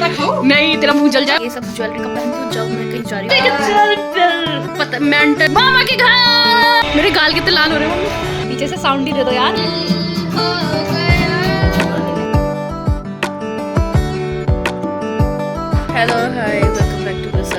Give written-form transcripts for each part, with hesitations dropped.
नहीं तेरा मुंह जल जाए। ये सब ज्वेलरी का पहनती हूँ जब मैं कहीं जा रही हूँ। पता मेंटल मामा के घर। मेरे गाल कितने लाल हो रहे हैं। पीछे से साउंड ही दे दो यार। Hello hi welcome back to this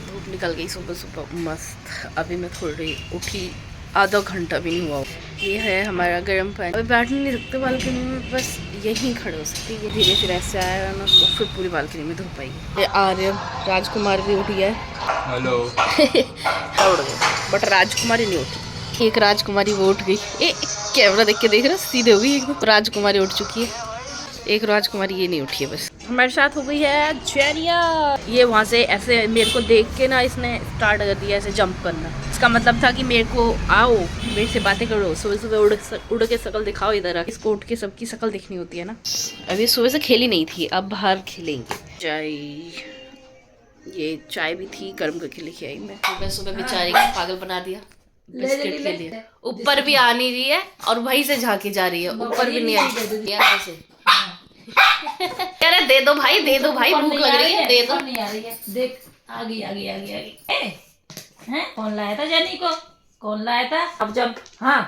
धूप निकल गई सुबह सुबह मस्त। अभी मैं थोड़ी उठी, आधा घंटा भी नहीं हुआ। ये है हमारा गर्म पानी। अभी बैठ नहीं सकते बालकनी में, बस यहीं खड़े हो सकती है। धीरे धीरे ऐसे आया ना तो फिर पूरी बालकनी में धूप आएगी। ये आर्य राजकुमार भी उठी है। हेलो। उड़ गए बट राजकुमारी नहीं उठी। एक राजकुमारी वो उठ गई। कैमरा देख के देख रहा सीधे हो गई एकदम। राजकुमारी उठ चुकी है, एक राजकुमारी ये नहीं उठी है। बस हमारे साथ हो गई है जेनिया। ये वहाँ से ऐसे मेरे को देख के ना इसने स्टार्ट कर दिया ऐसे जंप करना। इसका मतलब था कि मेरे को आओ, मेरे से बातें करो, सुबह सुबह उड़ के शक्ल दिखाओ इधर। इसको उठ के सबकी शक्ल देखनी होती है ना। अभी सुबह से खेली नहीं थी, अब बाहर खेलेंगे। चाय, ये चाय भी थी गर्म करके लेके आई मैं। सुबह सुबह बेचारी को पागल बना दिया बिस्किट के लिए। ऊपर भी आ नहीं रही है और वहीं से झांकी जा रही है। ऊपर भी नहीं आई। अरे दे दो भाई, दे दो भाई, भूख लग रही है, दे दो। नहीं आ रही है, देख आ गई आ गई आ गई आ गई। हैं कौन लाया था जेनी को? कौन लाया था? अब जब हाँ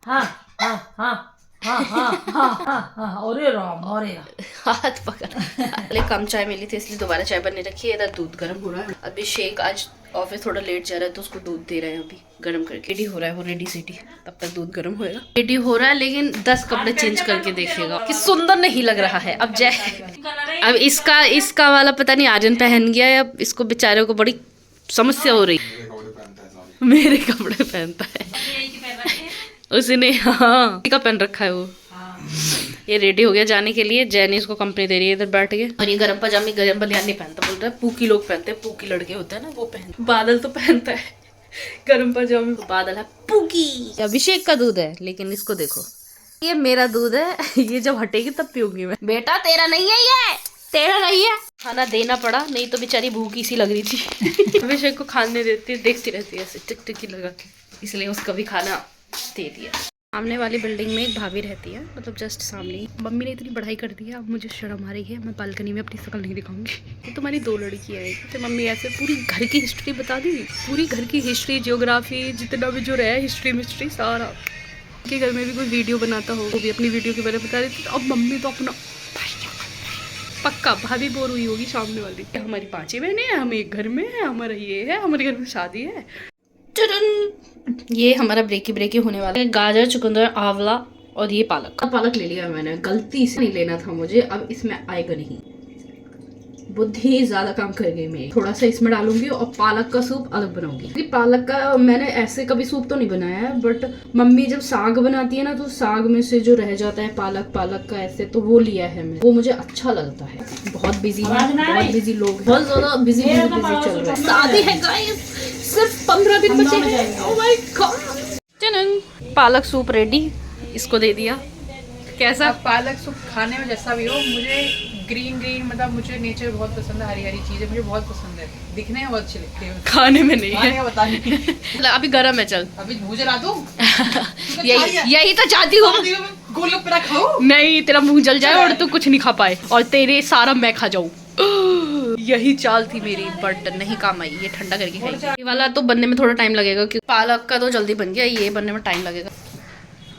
हाँ हाँ हाँ हाँ हाँ हाँ हाँ हाँ अरे राम अरे हाथ पकड़। पहले कम चाय मिली थी इसलिए दोबारा चाय बनने रखी है। इधर दूध गर्म हो रहा है। अभी शेख आज ऑफिस थोड़ा लेट जा रहा है तो उसको दूध दे रहे हैं अभी गर्म करके। रेडी हो रहा है वो, रेडी सिटी। तब तक दूध गर्म होएगा। रेडी हो रहा है लेकिन 10 कपड़े चेंज करके देखेगा कि सुंदर नहीं लग रहा है। अब अब इसका वाला पता नहीं आर्यन पहन गया है। अब इसको बेचारे को बड़ी समस्या हो रही। मेरे कपड़े पहनता है उसने। हाँ का पहन रखा है वो। ये रेडी हो गया जाने के लिए। जैनी इसको कंपनी दे रही है इधर बैठ के। और ये गरम पजामी गरम बनियान नहीं पहनता, बोल रहा है पूकी लोग पहनते हैं, पूकी लड़के होते हैं ना वो पहनते। बादल तो पहनता है गरम पजामी। बादल है पूकी। अभिषेक का दूध है लेकिन इसको देखो, ये मेरा दूध है। ये जब हटेगी तब पीऊंगी मैं। बेटा तेरा नहीं है, ये तेरा नहीं है। खाना देना पड़ा, नहीं तो बेचारी भूखी सी लग रही थी। अभिषेक को खाने देती है, देखती रहती है ऐसे टिकटिकी लगा के, इसलिए उसका भी खाना दे दिया। सामने वाली बिल्डिंग में एक भाभी रहती है, मतलब जस्ट सामने। मम्मी ने इतनी बढ़ाई कर दी है, अब मुझे शर्म आ रही है। मैं बालकनी में अपनी शक्ल नहीं दिखाऊंगी। ये तुम्हारी 2 लड़कियाँ हैं। तो मम्मी ऐसे पूरी घर की हिस्ट्री बता दी, पूरी घर की हिस्ट्री, जियोग्राफी, जितना भी जो रहा है हिस्ट्री मिस्ट्री सारा। के घर में भी कोई वीडियो बनाता हो वो भी अपनी वीडियो के बारे में बता रही थी। अब मम्मी तो अपना पक्का भाभी बोर हुई होगी सामने वाली। हमारी 5 बहनें हैं, हम एक घर में है, हमारा ये है, हमारे घर में शादी है। ये हमारा ब्रेकी होने वाला है। गाजर, चुकंदर, आंवला और ये पालक ले लिया मैंने। गलती से नहीं लेना था मुझे। अब इसमें आएगा नहीं, बुद्धि ज्यादा काम कर गई मैं। थोड़ा सा इसमें डालूंगी और पालक का सूप अलग बनाऊंगी। पालक का मैंने ऐसे कभी सूप तो नहीं बनाया है, बट मम्मी जब साग बनाती है ना तो साग में से जो रह जाता है पालक का ऐसे, तो वो लिया है मैंने। वो मुझे अच्छा लगता है। बहुत बिजी लोग, बहुत ज्यादा बिजी चल रहा है। शादी है गाइस, सिर्फ 15 दिन बचे हैं। Oh my God. पालक सूप रेडी, इसको दे दिया। कैसा पालक सूप खाने में जैसा भी हो, मुझे ग्रीन मतलब मुझे नेचर बहुत पसंद है। हरी चीजें मुझे बहुत पसंद है, दिखने में बहुत अच्छी लगती है, खाने में नहीं है। बता नहीं अभी गरम है, चल अभी मुंह जला दूं। यही तो चाहती हूँ। गोलगप्पे खाओ। नहीं तेरा मुंह जल जाए और तू कुछ नहीं खा पाए और तेरे सारा मैं खा जाऊँ। यही चाल थी मेरी, बट नहीं काम आई। ये ठंडा करके खाई। ये वाला तो बनने में थोड़ा टाइम लगेगा क्योंकि पालक का तो जल्दी बन गया, ये बनने में टाइम लगेगा।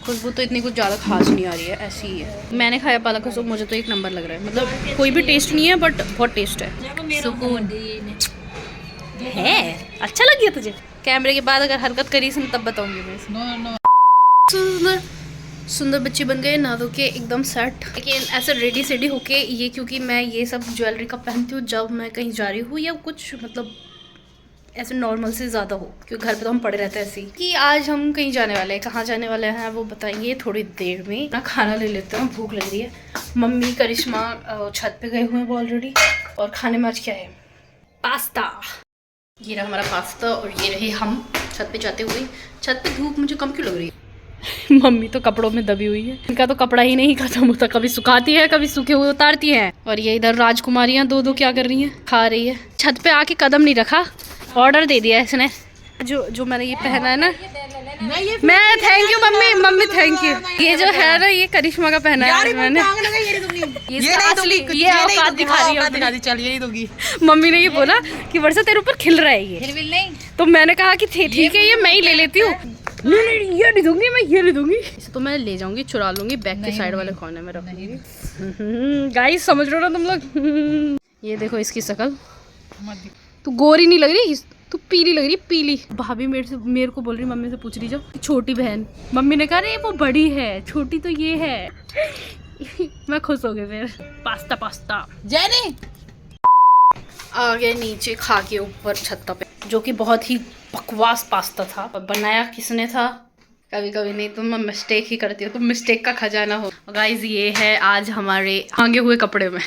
खुशबू तो इतनी कुछ ज़्यादा खास नहीं आ रही है, ऐसी ही है। मैंने खाया पालक का सूप, मुझे तो 1 नंबर लग रहा है। मतलब कोई भी टेस्ट नहीं है बट बहुत टेस्ट है। सुकून है। अच्छा लग गया तुझे? कैमरे के बाद अगर हरकत करी इसने तब बताऊंगी मैं। सुंदर बच्चे बन गए, ना धो के एकदम सेट। लेकिन ऐसे रेडी सेडी होके ये, क्योंकि मैं ये सब ज्वेलरी का पहनती हूँ जब मैं कहीं जा रही हूँ या कुछ मतलब ऐसे नॉर्मल से ज़्यादा हो, क्योंकि घर पे तो हम पड़े रहते हैं ऐसे ही। कि आज हम कहीं जाने वाले हैं, कहाँ जाने वाले हैं वो बताएंगे थोड़ी देर में। ना खाना ले लेते हैं, भूख लग रही है। मम्मी करिश्मा छत पे गए हुए हैं वो ऑलरेडी। और खाने में आज क्या है? पास्ता। ये रहा हमारा पास्ता और ये रहे हम छत पे जाते हुए। छत पे धूप मुझे कम क्यों लग रही है? मम्मी तो कपड़ों में दबी हुई है, इनका तो कपड़ा ही नहीं खत्म होता। कभी सुखाती है, कभी सूखे हुए उतारती है। और ये इधर राजकुमारियाँ 2 क्या कर रही हैं? खा रही है। छत पे आके कदम नहीं रखा, ऑर्डर दे दिया इसने। जो मैंने ये पहना है ना, मैं thank you mummy thank you. ये जो है ना, ये करिश्मा का पहना है मैंने। ये औकात दिखा रही है अपनी। चल यही दूंगी। मम्मी ने ये बोला कि वर्षा तेरे ऊपर खिल रहा है ये, नहीं तो मैंने कहा कि ठीक है ये मैं ही ले लेती हूँ। नहीं ये नहीं दूंगी, मैं ये नहीं दूंगी। इसे तो मैं ले जाऊंगी, चुरा लूंगी, बैक के साइड वाले कोने में रखूंगी। गाइस समझ रहे हो ना तुम लोग। ये देखो इसकी शक्ल, तू गोरी नहीं लग रही, तू पीली लग रही, पीली। भाभी मेरे को बोल रही, मम्मी से पूछ रही जो छोटी बहन। मम्मी ने कहा रे वो बड़ी है, छोटी तो ये है। मैं खुश हो गई फिर। पास्ता जैनी आ गए नीचे खा के ऊपर छत पे, जो कि बहुत ही बकवास पास्ता था। बनाया किसने था? कभी कभी नहीं तुम मिस्टेक ही करती हो, तुम मिस्टेक का खजाना हो। गाइस ये है आज हमारे मांगे हुए कपड़े में।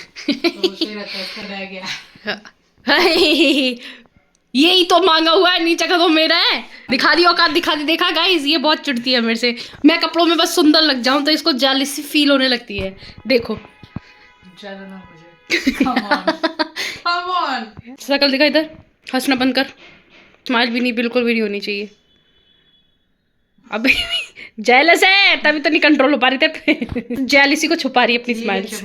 यही तो मांगा हुआ है, नीचे का तो मेरा है। दिखा दी औकात, दिखा दी। देखा गाइस ये बहुत चिढ़ती है मेरे से। मैं कपड़ों में बस सुंदर लग जाऊं तो इसको जेलसी फील होने लगती है। देखो शकल दिखा इधर, हंसना बंद कर। स्माइल भी नहीं, बिल्कुल भी नहीं होनी चाहिए। अबे जेलस है तभी तो नहीं कंट्रोल हो पा रही थे। जेलसी को छुपा रही है अपनी स्माइल से।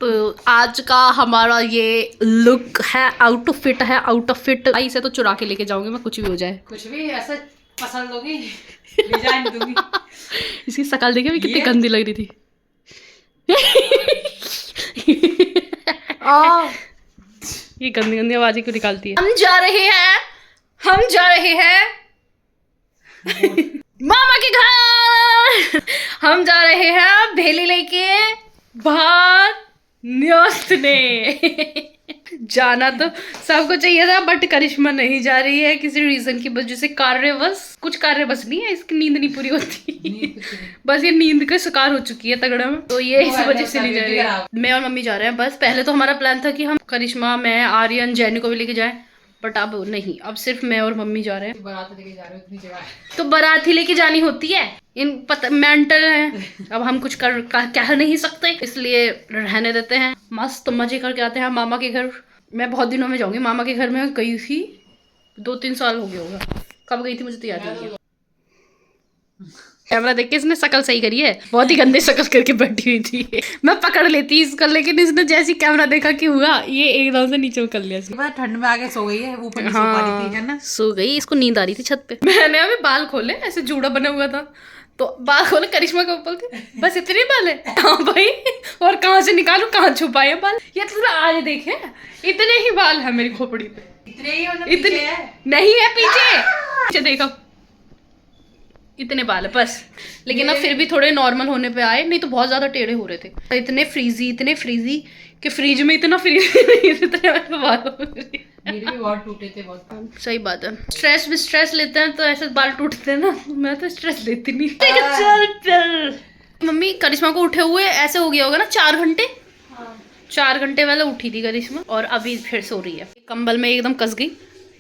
तो आज का हमारा ये लुक है, आउट ऑफ फिट है, आउट ऑफ फिट। इसे तो चुरा के लेके जाऊंगी मैं, कुछ भी हो जाए। कुछ भी ऐसा पसंद होगी ले जाए नहीं दूंगी। इसकी शकल देखिए भी कितनी गंदी लग रही थी। ये गंदी गंदी आवाजें क्यों निकालती है? हम जा रहे हैं मामा के घर। हम जा रहे हैं भेली लेके बाहर न्योस्तने। जाना तो सबको चाहिए था, बट करिश्मा नहीं जा रही है किसी रीजन की वजह से। कुछ कार्य बस नहीं है, इसकी नींद नहीं पूरी होती। बस ये नींद का शिकार हो चुकी है तगड़ा में, तो ये इस वजह से नहीं जा रही है। मैं और मम्मी जा रहे हैं बस। पहले तो हमारा प्लान था कि हम करिश्मा, मैं, आर्यन, जैनी को भी लेके जाए, बट अब नहीं, अब सिर्फ मैं और मम्मी जा रहे हैं। बारात लेके जा रहे हो इतनी जगह, तो बारात ही लेके जानी होती है, इन मेंटल है। अब हम कुछ कह नहीं सकते, इसलिए रहने देते हैं। मस्त मजे करके आते हैं मामा के घर। मैं बहुत दिनों में जाऊंगी मामा के घर में, गई थी 2-3 साल हो गया होगा। कब गई थी मुझे तो याद नहीं है। कैमरा देख के इसने शकल सही करी है, बहुत ही गंदे शकल करके बैठी हुई थी। मैं पकड़ लेती इसका, लेकिन इसने जैसी कैमरा देखा कि हुआ, ये एकदम से नीचे कर लिया। ठंड में आके सो गई है, ऊपर नहीं सो पा रही थी, है ना? सो गई, इसको नींद आ रही थी छत पे। मैंने अभी बाल खोले, ऐसे जूड़ा बना हुआ था, तो बाल खोले, करिश्मा के ऊपर थे, बस इतने बाल है। हाँ भाई, और कहाँ से निकालू, कहाँ छुपाए बाल? ये तो आज देखे इतने ही बाल है मेरी खोपड़ी पे। इतने नहीं है पीछे देखो, इतने बाल है बस। लेकिन अब फिर भी थोड़े नॉर्मल होने पे आए, नहीं तो बहुत ज्यादा टेढ़े हो रहे थे। इतने फ्रीजी कि फ्रिज में इतना फ्रीजी नहीं, इतने बाल हो रहे। मेरे भी बाल टूटे थे बहुत। सही बात है, स्ट्रेस लेते हैं तो ऐसे बाल टूटते हैं ना। मैं तो स्ट्रेस लेती नहीं। चल मम्मी, करिश्मा को उठे हुए ऐसे हो गया होगा ना 4 घंटे। 4 घंटे पहले उठी थी करिश्मा, और अभी फिर सो रही है। कंबल में एकदम कस गई।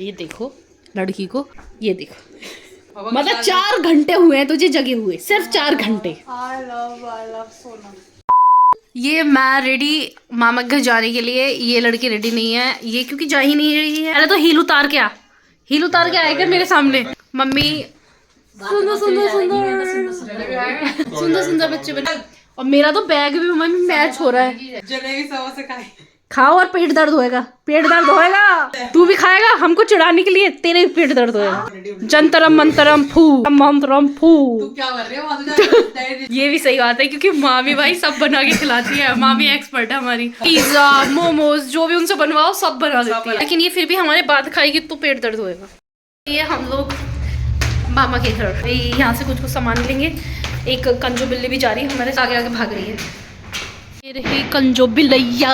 ये देखो लड़की को, ये देखो, मतलब 4 घंटे हुए हैं तुझे जगे हुए, सिर्फ 4 घंटे। I love सोना। ये मैं रेडी मामा के घर जाने के लिए, ये लड़की रेडी नहीं है ये, क्योंकि जा ही नहीं रही है। पहले तो हील उतार के आएगा मेरे सामने। मम्मी सुंदर बच्चे बने, और मेरा तो बैग भी मम्मी मैच हो रहा है। जलेबी समोसे खाए, खाओ और पेट दर्द होएगा। तू भी खाएगा, हमको चिढ़ाने के लिए, तेरे भी पेट दर्द होएगा। जंतरम मंतरम फू, मंतरम फू। तू क्या कर रही हो? ये भी सही बात है, क्योंकि मामी भाई सब बना के खिलाती है। मामी एक्सपर्ट है हमारी। पिज्जा, मोमोज, जो भी उनसे बनवाओ सब बना देती है। लेकिन ये फिर भी हमारे बाद खाएगी तो पेट दर्द होएगा। ये हम लोग मामा के घर, यहाँ से कुछ सामान लेंगे। एक कंजो बिल्ली भी जा रही है हमारे आगे आगे भाग रही है। ये रही कंजो बिल्लैया।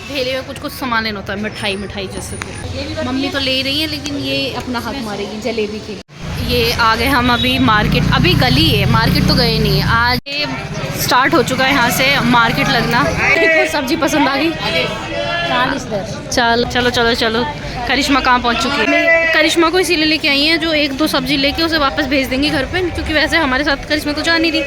भेले में कुछ सामान लेना होता है, मिठाई जैसे। तो मम्मी तो ले रही है, लेकिन ये अपना हक मारेगी जलेबी के। ये आ गए हम अभी मार्केट, अभी गली है, मार्केट तो गए नहीं है। आज ये स्टार्ट हो चुका है यहाँ से मार्केट लगना। सब्जी पसंद आ गई, 40 चलो। करिश्मा कहाँ पहुँच चुकी है? करिश्मा को इसीलिए लेके आई हैं जो 1-2 सब्जी लेके उसे वापस भेज देंगी घर पे, क्योंकि वैसे हमारे साथ करिश्मा तो जा नहीं रही।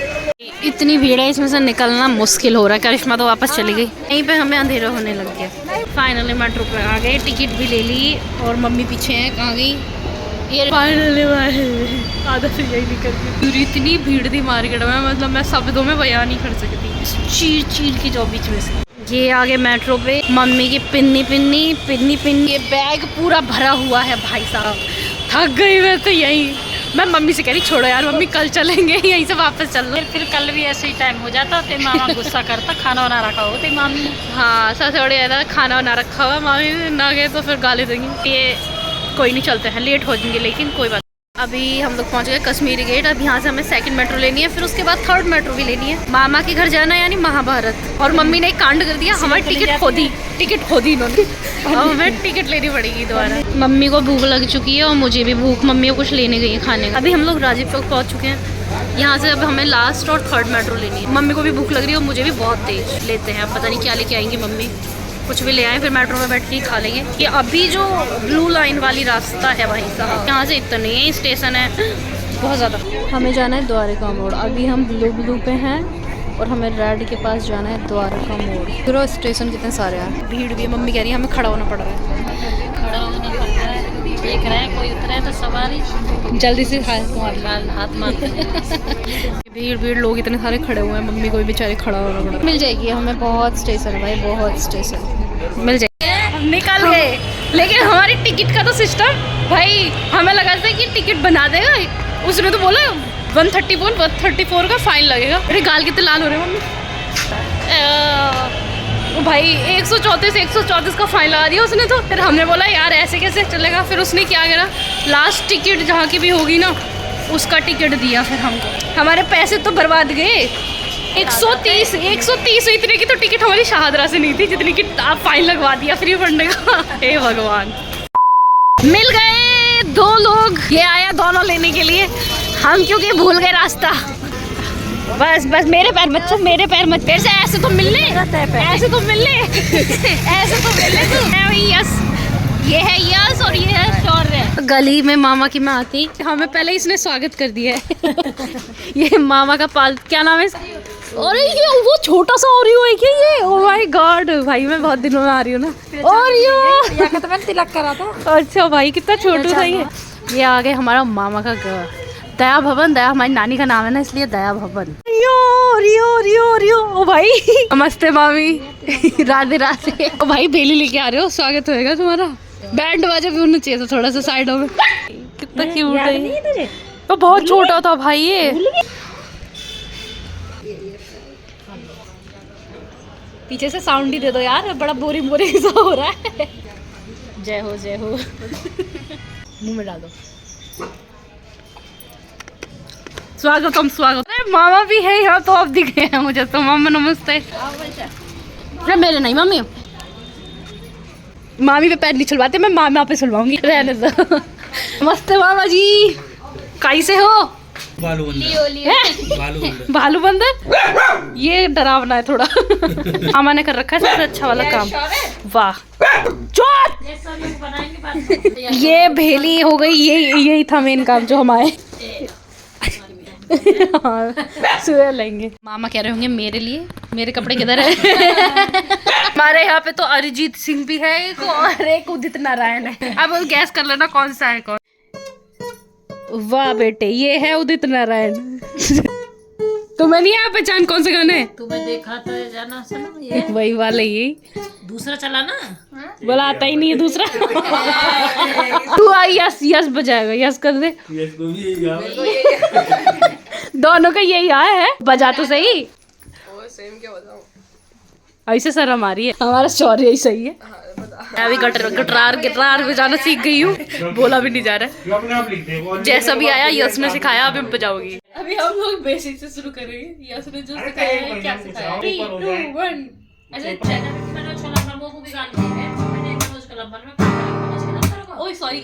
इतनी भीड़ है, इसमें से निकलना मुश्किल हो रहा है। करिश्मा तो वापस चली गई। यहीं पे हमें अंधेरा होने लग गया। फाइनली मेट्रो पे आ गए, टिकट भी ले ली, और मम्मी पीछे है, कहाँ गई? ये फाइनली आधा से यही निकल गई। इतनी भीड़ थी मार्केट में, मतलब मैं शब्दों में बयान नहीं कर सकती। चीर चीर की जो बीच में से ये आगे मेट्रो पे मम्मी की पिन्नी, ये बैग पूरा भरा हुआ है भाई साहब। थक गई मैं तो यही। मैं मम्मी से कह रही छोड़ो यार मम्मी, कल चलेंगे यहीं से वापस चल लो। फिर कल भी ऐसे ही टाइम हो जाता ते मामा गुस्सा करता, खाना वाना रखा हो ते मामी। हाँ सबसे बढ़िया था, खाना वाना रखा हुआ, मामी ना गए तो फिर गाली देंगी। ये कोई नहीं, चलते हैं, लेट हो जाएंगे लेकिन कोई बात। अभी हम लोग पहुंच गए कश्मीरी गेट। अब यहाँ से हमें सेकंड मेट्रो लेनी है, फिर उसके बाद थर्ड मेट्रो भी लेनी है। मामा के घर जाना है यानी महाभारत। और मम्मी ने एक कांड कर दिया, हमारी टिकट खो दी इन्होंने। अब हमें टिकट लेनी पड़ेगी दोबारा। मम्मी को भूख लग चुकी है और मुझे भी भूख। मम्मी को कुछ लेने गई है खाने का। अभी हम लोग राजीव चौक पहुँच चुके हैं। यहाँ से अब हमें लास्ट और थर्ड मेट्रो लेनी है। मम्मी को भी भूख लग रही है और मुझे भी बहुत तेज। लेते हैं, अब पता नहीं क्या लेके आएंगी मम्मी, कुछ भी ले आए, फिर मेट्रो में बैठ के खा लेंगे। ये अभी जो ब्लू लाइन वाली रास्ता है भाई साहब, यहाँ से इतना नहीं है, स्टेशन है बहुत ज़्यादा। हमें जाना है द्वारका मोड़। अभी हम ब्लू पे हैं और हमें रेड के पास जाना है द्वारका मोड़। पूरा स्टेशन कितने सारे हैं, भीड़ भी है। मम्मी कह रही है हमें खड़ा होना पड़ रहा है। खड़ा होना पड़ता है, देख रहे हैं कोई उतरे तो सवारी जल्दी से हाथ मारते भीड़ लोग इतने सारे खड़े हुए हैं, मम्मी को भी बेचारे खड़ा होना पड़ रहा है। मिल जाएगी हमें, बहुत स्टेशन है भाई, बहुत स्टेशन मिल जाएगी। निकल गए, लेकिन हमारी टिकट का तो सिस्टम भाई, हमें लगा था कि टिकट बना देगा, उसने तो बोला 134 का फाइन लगेगा। अरे गाल कितने लाल हो रहे हैं मम्मी। भाई 134 का फाइन लगा दिया उसने तो। फिर हमने बोला यार ऐसे कैसे चलेगा। फिर उसने क्या करा, लास्ट टिकट जहाँ की भी होगी ना उसका टिकट दिया फिर हमको। हमारे पैसे तो बर्बाद गए। 130 इतने की तो टिकट हमारी शाहदरा से नहीं थी जितनी की आप फाइन लगवा दिया फ्री पढ़ने का। हे भगवान, मिल गए 2 लोग। ये आया दोनों लेने के लिए, हम क्योंकि भूल गए रास्ता। बस मेरे पैर मत छू, मेरे पैर मत। फिर से ऐसे तो मिलने ऐसे तो मिलने तू। यस, ये है यस और ये है शौर्य। गली में मामा की मैं आती, हमें पहले इसने स्वागत कर दिया है। ये मामा का पाल, क्या नाम है? और ये वो छोटा सा ओरियो है क्या ये? ओह माय गॉड भाई, मैं बहुत दिनों में आ रही हूँ ना। ओरियो तो मैंने तिलक करा था। अच्छा भाई कितना छोटू था ये। आ गए हमारा मामा का घर, दया भवन। दया हमारी नानी का नाम है ना, इसलिए दया भवन। रियो ओ भाई नमस्ते मामी। राधे राधे। ओ भाई बेली लेके आ रहे हो, स्वागत होएगा तुम्हारा। बैंड बाजा भी होना चाहिए था थोड़ा सा साइडों में। कितना क्यूट है, तो बहुत छोटा था भाई ये। पीछे से साउंड ही दे दो यार, बड़ा बोरिंग सा हो रहा है। जय हो जय हो। मुंह में डाल दो। स्वागतम। अरे मामा भी है यहाँ तो, अब दिखे हैं मुझे तो। मामा नमस्ते। अरे मेरे नहीं मम्मी, मामी पे पैर नहीं छुलवाते, मैं मामा पे छुलवाऊंगी, रहने दो। नमस्ते मामा जी, कैसे हो? भालू बंदर ये डरावना है थोड़ा। मामा ने कर रखा है सबसे अच्छा वाला काम। वाह चोट, ये भेली हो गई। यही था मेन काम जो हम आए। सुबह लेंगे। मामा कह रहे होंगे मेरे लिए, मेरे कपड़े किधर है? हमारे यहाँ पे तो अरिजीत सिंह भी है एक, और एक उदित नारायण है। अब गैस कर लेना कौन सा है कौन। वाह बेटे, ये है उदित नारायण। तुम्हें नहीं आया पहचान कौन से गाने? तुम्हें देखा तो जाना सनम, ये वही वाले। यही दूसरा चला ना, बोला आता ही नहीं है दूसरा। तू आ, यस बजाएगा, यस कर दे। दोनों का यही आया है, बजा तो सही। ऐसे शर्म आ रही है, हमारा शौर्य ही सही है। अभी गिटार बजाना सीख गई हूँ, बोला भी नहीं जा रहा है। जैसा भी आया यस ने सिखाया, अभी मैं बजाऊंगी। अभी हम लोग बेसिक से शुरू करेंगे। यस ने जो सिखाया है, क्या सिखाया? 3, 2, 1 ओह सॉरी,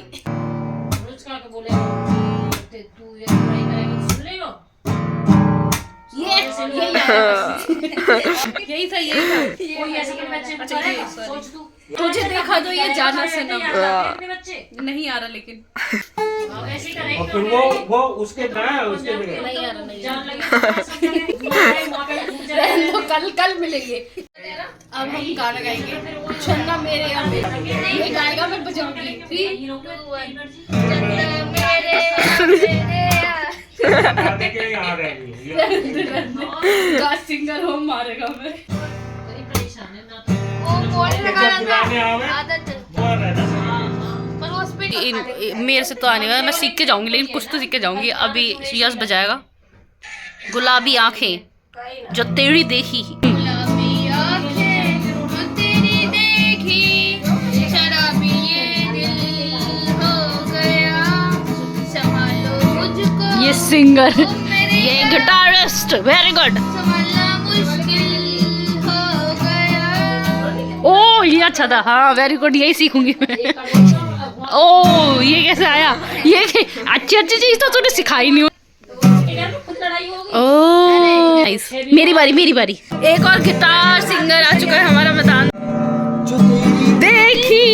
यही था। तुझे देखा तो ये जाना सनम नहीं आ रहा, लेकिन और फिर वो उसके नहीं आ रहा। कल मिलेंगे। अब हम गाना गाएंगे, छन्ना मेरे यहाँ पे। ये गाएगा, मैं बजाऊंगी। 3, 2, 1 आने के यहाँ रहेगी सिंगर हो मारेगा मैं। बड़ी परेशान है ना तो। जब बुलाने आवे वो रहना मेरे से तो आने वाला, मैं सीख के जाऊंगी, लेकिन कुछ तो सीख के जाऊंगी। अभी यश बजाएगा गुलाबी आंखें जो तेरी देखी, गुलाबी आंखें जो तेरी देखी, शराबी ये दिल हो गया, संभालो मुझको। ये सिंगर, ये गिटारिस्ट, वेरी गुड। संभालना मुश्किल हो गया। ओ ये अच्छा था, हाँ वेरी गुड, यही सीखूंगी मैं। ओ ये कैसे आया, ये अच्छी अच्छी चीज तो तूने सिखाई नहीं। ओह नाइस, मेरी बारी मेरी बारी। एक और गिटार सिंगर आ चुका है हमारा मैदान। देखी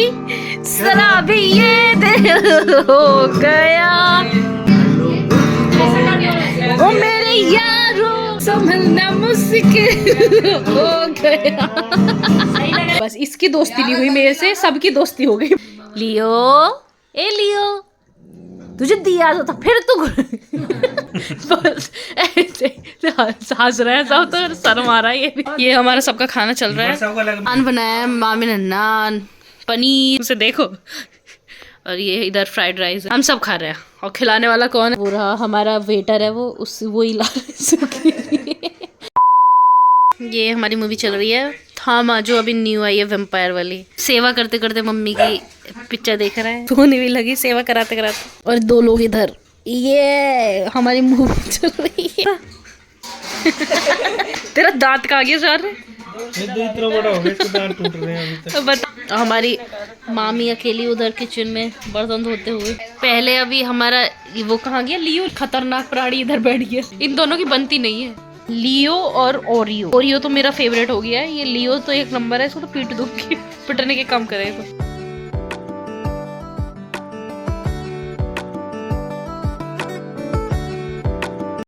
शराबी ये दिल हो गया, ओ मेरे यारों संभलना मुश्किल हो गया। बस इसकी दोस्ती नहीं हुई मेरे से, सबकी दोस्ती हो गई। लियो, ए लियो, तुझे दिया था फिर तू बस ऐसे हंस रहे हैं सब, तो शर्म आ रहा है। ये हमारा सबका खाना चल रहा है। नान बनाया है मामी ने, नान पनीर उसे देखो, और ये इधर फ्राइड राइस। हम सब खा रहे हैं, और खिलाने वाला कौन है? वो रहा हमारा वेटर है, वो ही ला। ये हमारी मूवी चल रही है थामा, जो अभी न्यू आई है वैम्पायर वाली। सेवा करते करते मम्मी की पिक्चर देख रहे हैं, सोने भी लगी सेवा कराते कराते। और दो लोग इधर, ये हमारी मूवी चल रही है। तेरा दांत कहाँ गया सर? इतना बड़ा हो गया, इसके दांत टूट रहे हैं अभी तक। बता, हमारी मामी अकेली उधर किचन में बर्तन धोते हुए। पहले अभी हमारा वो कहाँ गया? लियो, खतरनाक प्राणी इधर बैठ गया। इन दोनों की बनती नहीं है, लियो और ओरियो। ओरियो तो मेरा फेवरेट हो गया है, ये लियो तो एक नंबर है, इसको तो पीट दूंगी, पिटने के काम करे तो।